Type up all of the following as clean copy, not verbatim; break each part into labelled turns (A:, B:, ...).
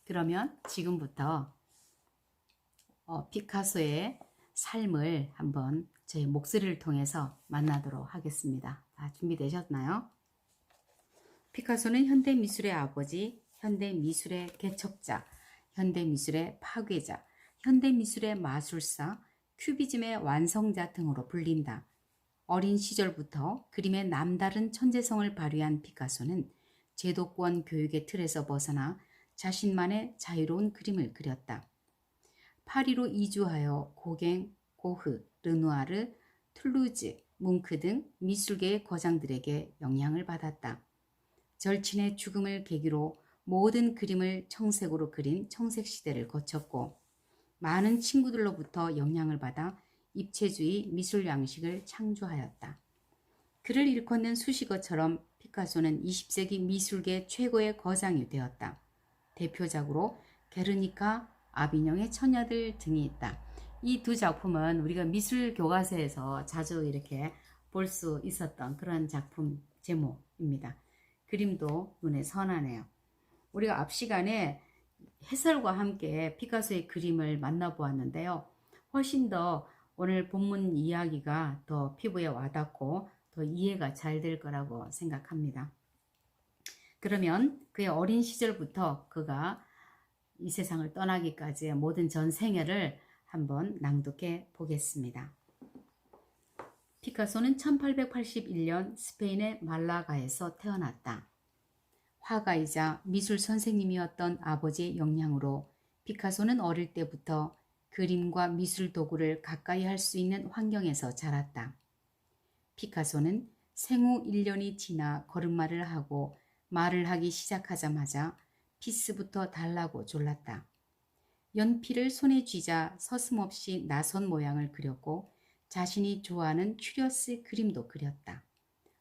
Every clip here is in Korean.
A: 그러면 지금부터 피카소의 삶을 한번 저희 목소리를 통해서 만나도록 하겠습니다. 다 준비되셨나요? 피카소는 현대미술의 아버지, 현대미술의 개척자, 현대미술의 파괴자, 현대미술의 마술사, 큐비즘의 완성자 등으로 불린다. 어린 시절부터 그림의 남다른 천재성을 발휘한 피카소는 제도권 교육의 틀에서 벗어나 자신만의 자유로운 그림을 그렸다. 파리로 이주하여 고갱, 고흐, 르누아르, 툴루즈, 뭉크 등 미술계의 거장들에게 영향을 받았다. 절친의 죽음을 계기로 모든 그림을 청색으로 그린 청색시대를 거쳤고 많은 친구들로부터 영향을 받아 입체주의 미술 양식을 창조하였다. 그를 일컫는 수식어처럼 피카소는 20세기 미술계 최고의 거장이 되었다. 대표작으로 게르니카, 아비뇽의 처녀들 등이 있다. 이 두 작품은 우리가 미술 교과서에서 자주 이렇게 볼 수 있었던 그런 작품 제목입니다. 그림도 눈에 선하네요. 우리가 앞 시간에 해설과 함께 피카소의 그림을 만나보았는데요. 훨씬 더 오늘 본문 이야기가 더 피부에 와닿고 더 이해가 잘 될 거라고 생각합니다. 그러면 그의 어린 시절부터 그가 이 세상을 떠나기까지의 모든 전생애를 한번 낭독해 보겠습니다. 피카소는 1881년 스페인의 말라가에서 태어났다. 화가이자 미술 선생님이었던 아버지의 영향으로 피카소는 어릴 때부터 그림과 미술 도구를 가까이 할 수 있는 환경에서 자랐다. 피카소는 생후 1년이 지나 걸음마를 하고 말을 하기 시작하자마자 피스부터 달라고 졸랐다. 연필을 손에 쥐자 서슴없이 나선 모양을 그렸고 자신이 좋아하는 큐리어스 그림도 그렸다.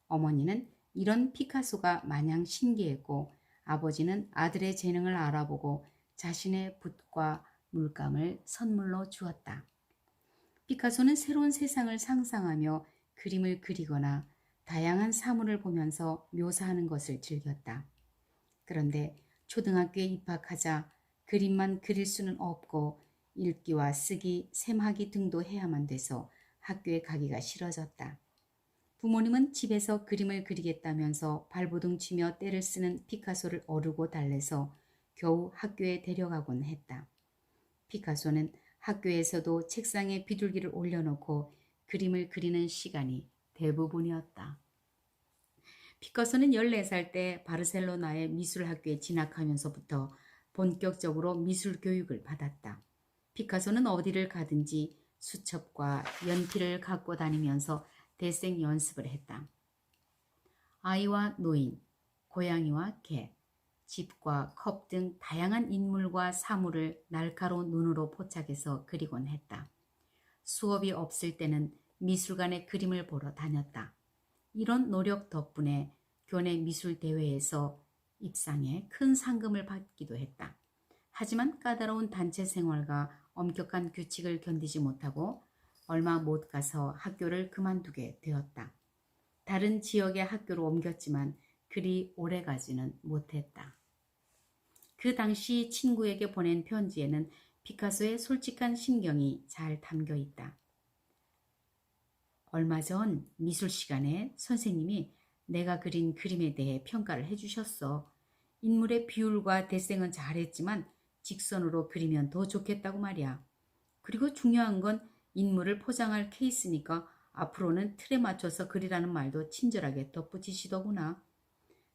A: 어머니는 이런 피카소가 마냥 신기했고 아버지는 아들의 재능을 알아보고 자신의 붓과 물감을 선물로 주었다. 피카소는 새로운 세상을 상상하며 그림을 그리거나 다양한 사물을 보면서 묘사하는 것을 즐겼다. 그런데 초등학교에 입학하자 그림만 그릴 수는 없고 읽기와 쓰기, 셈하기 등도 해야만 돼서 학교에 가기가 싫어졌다. 부모님은 집에서 그림을 그리겠다면서 발버둥 치며 때를 쓰는 피카소를 어르고 달래서 겨우 학교에 데려가곤 했다. 피카소는 학교에서도 책상에 비둘기를 올려놓고 그림을 그리는 시간이 대부분이었다. 피카소는 14살 때 바르셀로나의 미술학교에 진학하면서부터 본격적으로 미술 교육을 받았다. 피카소는 어디를 가든지 수첩과 연필을 갖고 다니면서 대생 연습을 했다. 아이와 노인, 고양이와 개, 집과 컵 등 다양한 인물과 사물을 날카로운 눈으로 포착해서 그리곤 했다. 수업이 없을 때는 미술관에 그림을 보러 다녔다. 이런 노력 덕분에 교내 미술 대회에서 입상해 큰 상금을 받기도 했다. 하지만 까다로운 단체 생활과 엄격한 규칙을 견디지 못하고 얼마 못 가서 학교를 그만두게 되었다. 다른 지역의 학교로 옮겼지만 그리 오래 가지는 못했다. 그 당시 친구에게 보낸 편지에는 피카소의 솔직한 심경이 잘 담겨 있다. 얼마 전 미술 시간에 선생님이 내가 그린 그림에 대해 평가를 해주셨어. 인물의 비율과 대생은 잘했지만 직선으로 그리면 더 좋겠다고 말이야. 그리고 중요한 건 인물을 포장할 케이스니까 앞으로는 틀에 맞춰서 그리라는 말도 친절하게 덧붙이시더구나.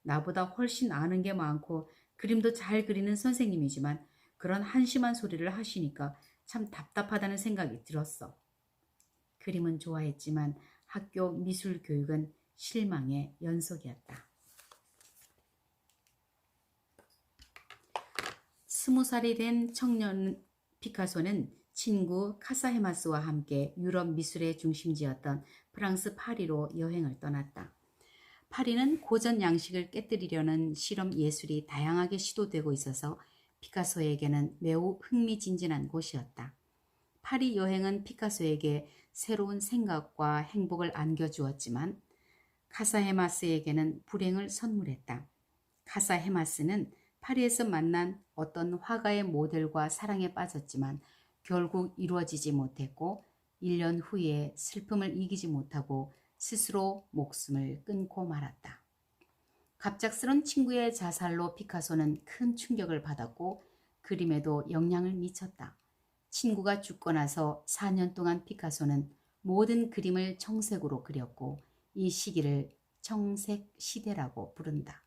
A: 나보다 훨씬 아는 게 많고 그림도 잘 그리는 선생님이지만 그런 한심한 소리를 하시니까 참 답답하다는 생각이 들었어. 그림은 좋아했지만 학교 미술 교육은 실망의 연속이었다. 20살이 된 청년 피카소는 친구 카사헤마스와 함께 유럽 미술의 중심지였던 프랑스 파리로 여행을 떠났다. 파리는 고전 양식을 깨뜨리려는 실험 예술이 다양하게 시도되고 있어서 피카소에게는 매우 흥미진진한 곳이었다. 파리 여행은 피카소에게 새로운 생각과 행복을 안겨주었지만 카사헤마스에게는 불행을 선물했다. 카사헤마스는 파리에서 만난 어떤 화가의 모델과 사랑에 빠졌지만 결국 이루어지지 못했고 1년 후에 슬픔을 이기지 못하고 스스로 목숨을 끊고 말았다. 갑작스런 친구의 자살로 피카소는 큰 충격을 받았고 그림에도 영향을 미쳤다. 친구가 죽고 나서 4년 동안 피카소는 모든 그림을 청색으로 그렸고 이 시기를 청색 시대라고 부른다.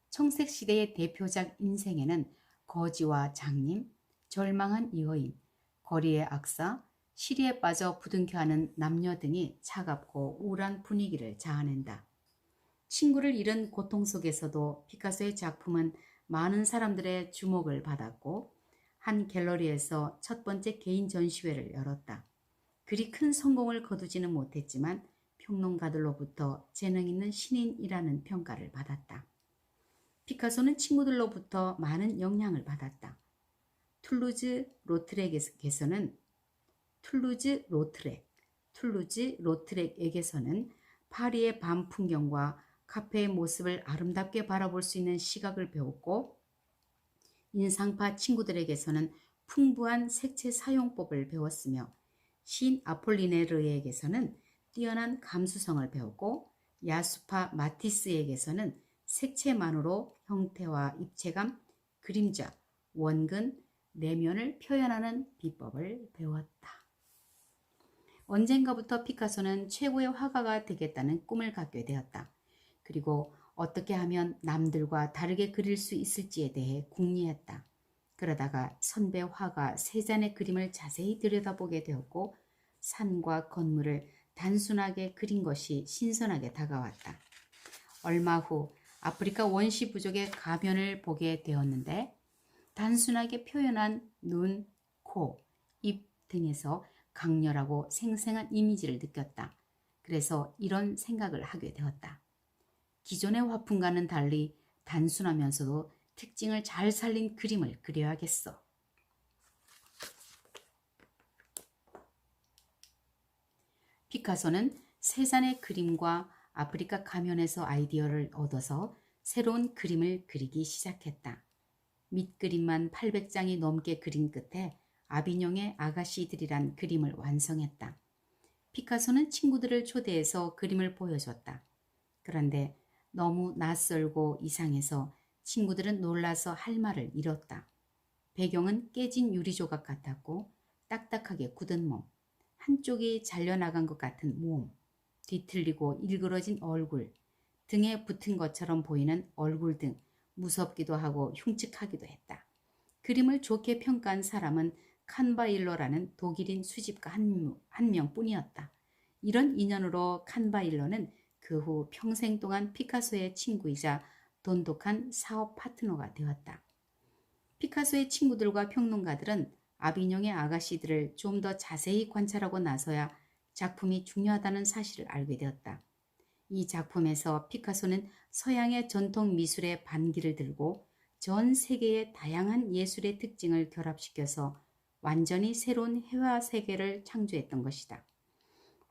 A: 청색 시대의 대표작 인생에는 거지와 장님, 절망한 여인, 거리의 악사, 시리에 빠져 부둥켜하는 남녀 등이 차갑고 우울한 분위기를 자아낸다. 친구를 잃은 고통 속에서도 피카소의 작품은 많은 사람들의 주목을 받았고 한 갤러리에서 첫 번째 개인 전시회를 열었다. 그리 큰 성공을 거두지는 못했지만 평론가들로부터 재능 있는 신인이라는 평가를 받았다. 피카소는 친구들로부터 많은 영향을 받았다. 툴루즈 로트렉에게서는 파리의 밤 풍경과 카페의 모습을 아름답게 바라볼 수 있는 시각을 배웠고 인상파 친구들에게서는 풍부한 색채 사용법을 배웠으며 시인 아폴리네르에게서는 뛰어난 감수성을 배웠고 야수파 마티스에게서는 색채만으로 형태와 입체감, 그림자, 원근, 내면을 표현하는 비법을 배웠다. 언젠가부터 피카소는 최고의 화가가 되겠다는 꿈을 갖게 되었다. 그리고 어떻게 하면 남들과 다르게 그릴 수 있을지에 대해 궁리했다. 그러다가 선배 화가 세잔의 그림을 자세히 들여다보게 되었고 산과 건물을 단순하게 그린 것이 신선하게 다가왔다. 얼마 후 아프리카 원시 부족의 가면을 보게 되었는데 단순하게 표현한 눈, 코, 입 등에서 강렬하고 생생한 이미지를 느꼈다. 그래서 이런 생각을 하게 되었다. 기존의 화풍과는 달리 단순하면서도 특징을 잘 살린 그림을 그려야겠어. 피카소는 세잔의 그림과 아프리카 가면에서 아이디어를 얻어서 새로운 그림을 그리기 시작했다. 밑그림만 800장이 넘게 그린 끝에 아비뇽의 아가씨들이란 그림을 완성했다. 피카소는 친구들을 초대해서 그림을 보여줬다. 그런데 너무 낯설고 이상해서 친구들은 놀라서 할 말을 잃었다. 배경은 깨진 유리조각 같았고 딱딱하게 굳은 몸, 한쪽이 잘려나간 것 같은 몸, 뒤틀리고 일그러진 얼굴, 등에 붙은 것처럼 보이는 얼굴 등 무섭기도 하고 흉측하기도 했다. 그림을 좋게 평가한 사람은 칸바일러라는 독일인 수집가 한 명뿐이었다. 이런 인연으로 칸바일러는 그 후 평생 동안 피카소의 친구이자 돈독한 사업 파트너가 되었다. 피카소의 친구들과 평론가들은 아비뇽의 아가씨들을 좀 더 자세히 관찰하고 나서야 작품이 중요하다는 사실을 알게 되었다. 이 작품에서 피카소는 서양의 전통 미술의 반기를 들고 전 세계의 다양한 예술의 특징을 결합시켜서 완전히 새로운 회화 세계를 창조했던 것이다.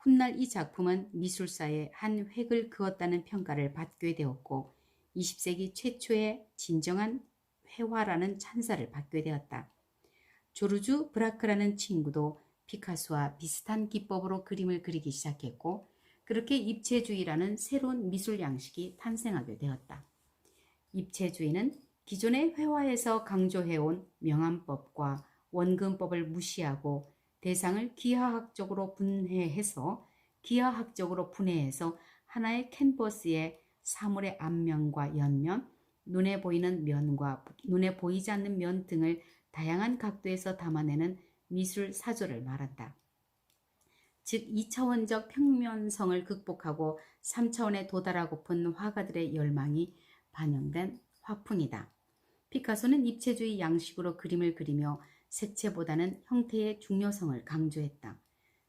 A: 훗날 이 작품은 미술사에 한 획을 그었다는 평가를 받게 되었고 20세기 최초의 진정한 회화라는 찬사를 받게 되었다. 조르주 브라크라는 친구도 피카소와 비슷한 기법으로 그림을 그리기 시작했고 그렇게 입체주의라는 새로운 미술 양식이 탄생하게 되었다. 입체주의는 기존의 회화에서 강조해온 명암법과 원근법을 무시하고 대상을 기하학적으로 분해해서 하나의 캔버스에 사물의 앞면과 옆면, 눈에 보이는 면과 눈에 보이지 않는 면 등을 다양한 각도에서 담아내는 미술 사조를 말한다. 즉 2차원적 평면성을 극복하고 3차원에 도달하고픈 화가들의 열망이 반영된 화풍이다. 피카소는 입체주의 양식으로 그림을 그리며 색채보다는 형태의 중요성을 강조했다.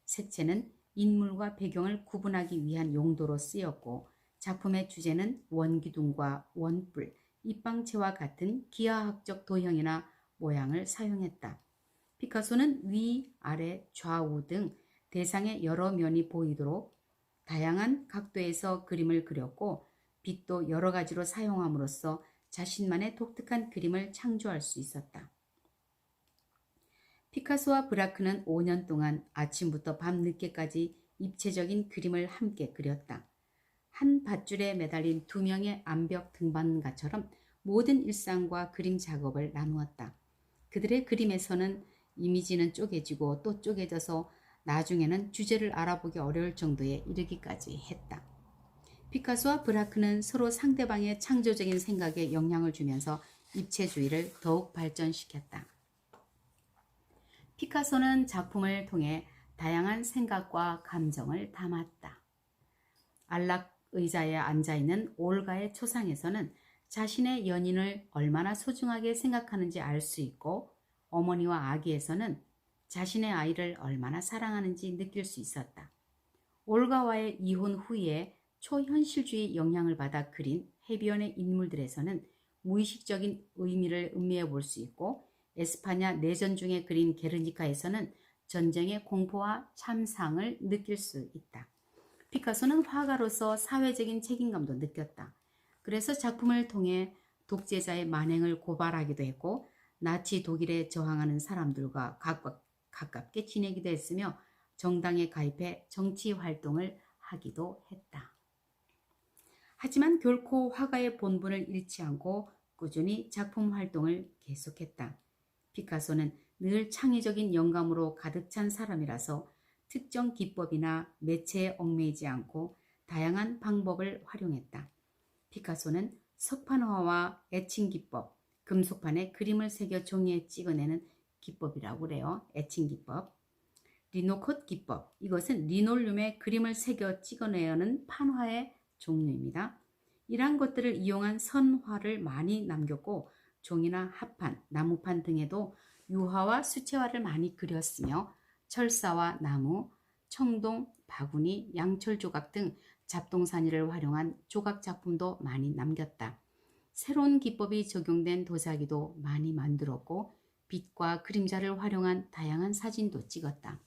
A: 색채는 인물과 배경을 구분하기 위한 용도로 쓰였고 작품의 주제는 원기둥과 원뿔, 입방체와 같은 기하학적 도형이나 모양을 사용했다. 피카소는 위, 아래, 좌우 등 대상의 여러 면이 보이도록 다양한 각도에서 그림을 그렸고 빛도 여러 가지로 사용함으로써 자신만의 독특한 그림을 창조할 수 있었다. 피카소와 브라크는 5년 동안 아침부터 밤늦게까지 입체적인 그림을 함께 그렸다. 한 밧줄에 매달린 2명의 암벽 등반가처럼 모든 일상과 그림 작업을 나누었다. 그들의 그림에서는 이미지는 쪼개지고 또 쪼개져서 나중에는 주제를 알아보기 어려울 정도에 이르기까지 했다. 피카소와 브라크는 서로 상대방의 창조적인 생각에 영향을 주면서 입체주의를 더욱 발전시켰다. 피카소는 작품을 통해 다양한 생각과 감정을 담았다. 안락 의자에 앉아있는 올가의 초상에서는 자신의 연인을 얼마나 소중하게 생각하는지 알 수 있고, 어머니와 아기에서는 자신의 아이를 얼마나 사랑하는지 느낄 수 있었다. 올가와의 이혼 후에 초현실주의 영향을 받아 그린 해비연의 인물들에서는 무의식적인 의미를 음미해 볼 수 있고, 에스파냐 내전 중에 그린 게르니카에서는 전쟁의 공포와 참상을 느낄 수 있다. 피카소는 화가로서 사회적인 책임감도 느꼈다. 그래서 작품을 통해 독재자의 만행을 고발하기도 했고, 나치 독일에 저항하는 사람들과 가깝게 지내기도 했으며, 정당에 가입해 정치 활동을 하기도 했다. 하지만 결코 화가의 본분을 잃지 않고 꾸준히 작품 활동을 계속했다. 피카소는 늘 창의적인 영감으로 가득 찬 사람이라서 특정 기법이나 매체에 얽매이지 않고 다양한 방법을 활용했다. 피카소는 석판화와 에칭 기법, 금속판에 그림을 새겨 종이에 찍어내는 기법이라고 그래요. 에칭 기법. 리노컷 기법, 이것은 리놀륨에 그림을 새겨 찍어내는 판화의 종류입니다. 이러한 것들을 이용한 선화를 많이 남겼고, 종이나 합판, 나무판 등에도 유화와 수채화를 많이 그렸으며, 철사와 나무, 청동, 바구니, 양철 조각 등 잡동사니를 활용한 조각 작품도 많이 남겼다. 새로운 기법이 적용된 도자기도 많이 만들었고, 빛과 그림자를 활용한 다양한 사진도 찍었다.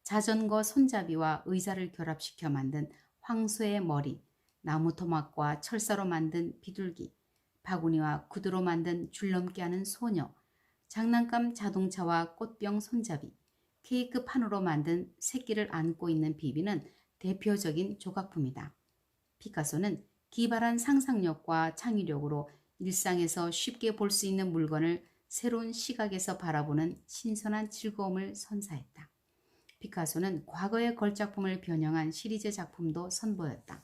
A: 자전거 손잡이와 의자를 결합시켜 만든 황소의 머리, 나무 토막과 철사로 만든 비둘기, 바구니와 구두로 만든 줄넘기 하는 소녀, 장난감 자동차와 꽃병 손잡이, 케이크 판으로 만든 새끼를 안고 있는 비비는 대표적인 조각품이다. 피카소는 기발한 상상력과 창의력으로 일상에서 쉽게 볼 수 있는 물건을 새로운 시각에서 바라보는 신선한 즐거움을 선사했다. 피카소는 과거의 걸작품을 변형한 시리즈 작품도 선보였다.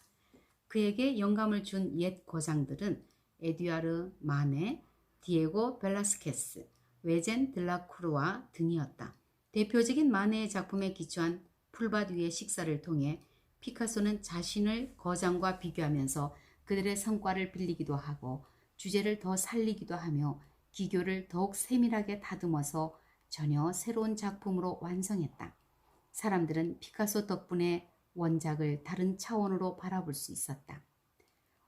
A: 그에게 영감을 준 옛 거장들은 에듀아르 마네, 디에고 벨라스케스, 외젠 들라크루아 등이었다. 대표적인 마네의 작품에 기초한 풀밭 위의 식사를 통해 피카소는 자신을 거장과 비교하면서 그들의 성과를 빌리기도 하고 주제를 더 살리기도 하며 기교를 더욱 세밀하게 다듬어서 전혀 새로운 작품으로 완성했다. 사람들은 피카소 덕분에 원작을 다른 차원으로 바라볼 수 있었다.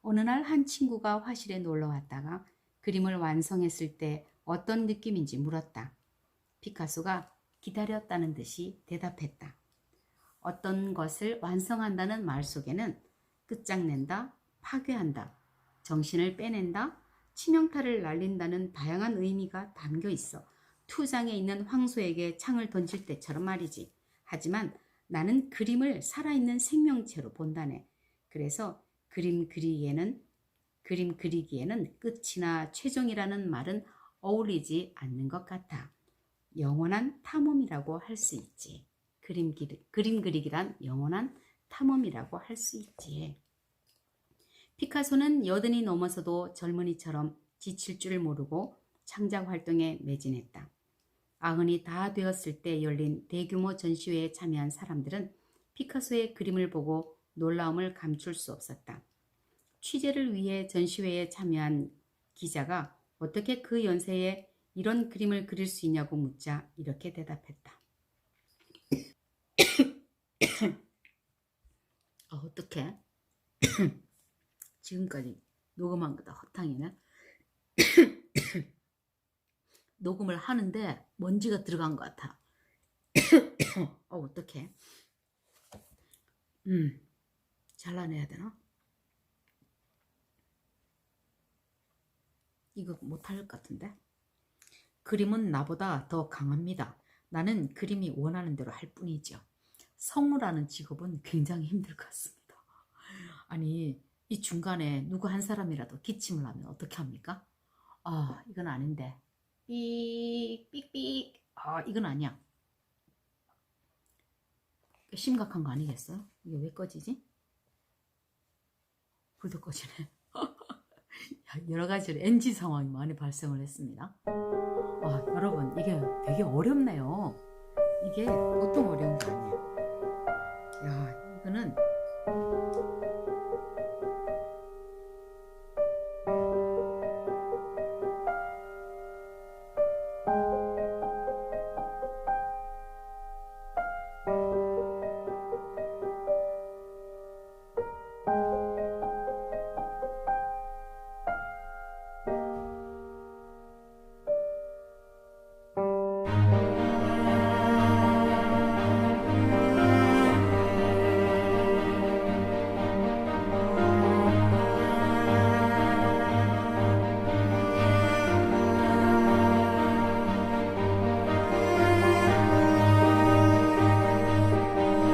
A: 어느 날 한 친구가 화실에 놀러 왔다가 그림을 완성했을 때 어떤 느낌인지 물었다. 피카소가 기다렸다는 듯이 대답했다. 어떤 것을 완성한다는 말 속에는 끝장낸다, 파괴한다, 정신을 빼낸다, 치명타를 날린다는 다양한 의미가 담겨 있어. 투장에 있는 황소에게 창을 던질 때처럼 말이지. 하지만 나는 그림을 살아있는 생명체로 본다네. 그래서 그림 그리기에는 끝이나 최종이라는 말은 어울리지 않는 것 같아. 영원한 탐험이라고 할 수 있지. 그림 그리기란 영원한 탐험이라고 할 수 있지. 피카소는 80이 넘어서도 젊은이처럼 지칠 줄 모르고 창작 활동에 매진했다. 90이 다 되었을 때 열린 대규모 전시회에 참여한 사람들은 피카소의 그림을 보고 놀라움을 감출 수 없었다. 취재를 위해 전시회에 참여한 기자가 어떻게 그 연세에 이런 그림을 그릴 수 있냐고 묻자 이렇게 대답했다. 어떡해? 지금까지 녹음한 거다 허탕이네. 녹음을 하는데 먼지가 들어간 것 같아. 어떡해? 잘라내야 되나? 이거 못할 것 같은데. 그림은 나보다 더 강합니다. 나는 그림이 원하는 대로 할 뿐이죠. 성우라는 직업은 굉장히 힘들 것 같습니다. 아니, 이 중간에 누구 한 사람이라도 기침을 하면 어떻게 합니까? 아, 이건 아닌데. 삑삑삑. 아, 이건 아니야. 심각한 거 아니겠어요? 이게 왜 꺼지지? 불도 꺼지네. 여러 가지로 NG 상황이 많이 발생을 했습니다. 아, 여러분, 이게 되게 어렵네요. 이게 보통 어려운 게 아니에요. 야, 이거는